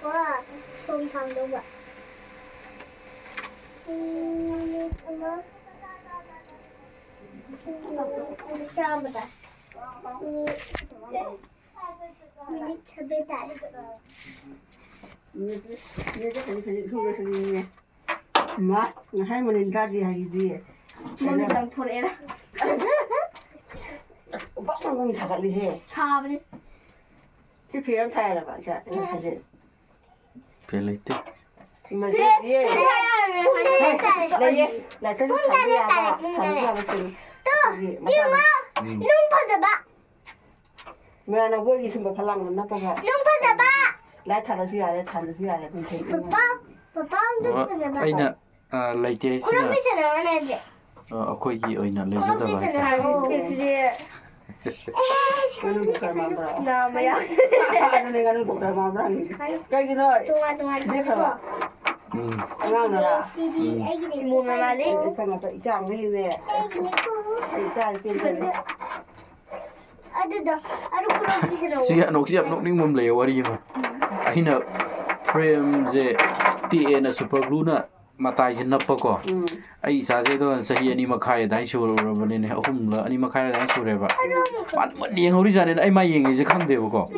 ว่าชมทางดูแบบŞamada. Minik çabedar. Mà hai mình ra gì hay gì? Mami đang thổi ra. Bắt nó không thằng đi hè. Sao vậy? Cái phía thay là bạn chạy. Phía lấy tích. Mà gì? Đây là cái thằng đi à? Thằng đi à một chừng. Nhưng mà nung phải ba. Mẹ nó vui gì thì mà phải làm nó phải. Nung phải ba. Lại thằng nó phía này, thằng nó phía này mình thấy. Papa nung phải ba. Aina lấy tích Cô biết sao nó này vậy? Akhoi gi oina lấy Cô biết sao jada nó này vậy? Nó được cái mà bro. Nào mà ya. Nó được cái mà bro. Cái gì rồi? Tung Biết không? Ngang rồi à? Mua mà mà lấy. Cái mà phải chàng đi nè. Phải chàng tiền tiền. Aduh, aduh kurang bisa dong. siap nok ning mum le wari ma aina frame je ti ena super glue na matai jin nap ko ai sa je do sahi ani ma khai dai sur ro bane ne ahum la ani ma khai dai sur re ba pan man yeng hori jane ai ma yeng je khang de ba ko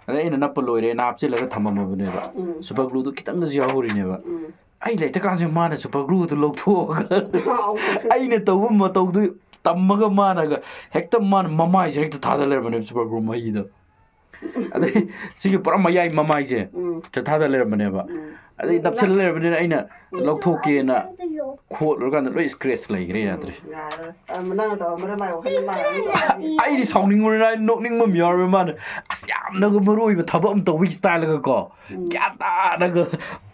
ada ina nap loi re nap che la ga thamam ma bane ba super glue du kitang ji hori ne ba ai le ta kan je ma na super glue du lok tho ga ai ne taw ma taw du tammaga managa hekta man mamai je hekta thadale bane super glue mai da adai sigi pura mayai mamai je ta thadale bane ba adai napchal le bane aina lokthok ke na khot kan loi scratch lai gre ya tre Mà năng tao mà mày không mà. ai di sawning mun na nokning mam yar man asyam na go maroi ba thabam to wi style ga ko kya ta na ga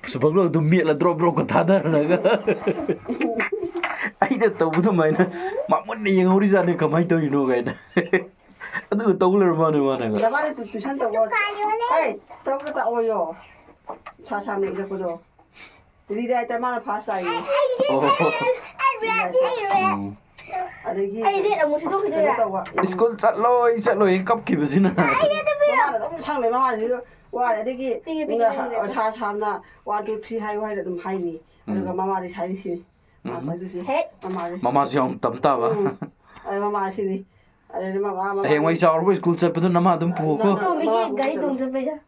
super glue du mi la drop drop ko thadar na ga ai da to bu mai na ma mun ni yang hori jane kamai to you know ga na adu to le ma ne ma na ga Là ba đi tụi săn tao qua. Ê, tao có tao rồi. Cha cha mình được rồi. Đi đây tao mang phá sai. Ở đây ghi. Ai dia mau situ kita ya. school chat loi kap ki basina Nó cũng sang này mà gì qua đây ghi. Là cha cha na 1 2 3 hai quay được hai nhỉ. Rồi mama đi thấy gì. Mama đi gì. Mama đi. mama siang tam ta ba Mama đi đi. Ở đây mama. he wai saw ro school chat padu nama dum pu ko Kau bikin gari tung sampai dah.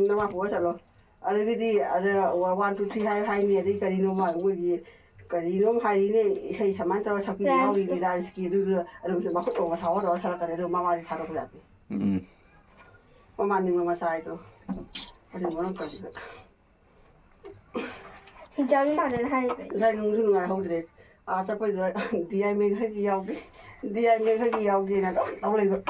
Mama của sao rồi. Ở đây đi ở đây 1 2 3 hai nhỉ đi cái gì nó mà người gì. Cái gì nó hay này hay thằng anh tao sao kia nó đi ra ski đưa rồi mà có tổ mà tháo đó sao cái đấy mama đi tháo được rồi. Mama đi mama sai rồi. Ở đây nó cần gì. Jangan pada hari. Đây nó dừng lại không được. À chắc bây giờ đi ai mình hay gì đâu đi. Đi ai mình hay gì đâu gì là tao lên rồi.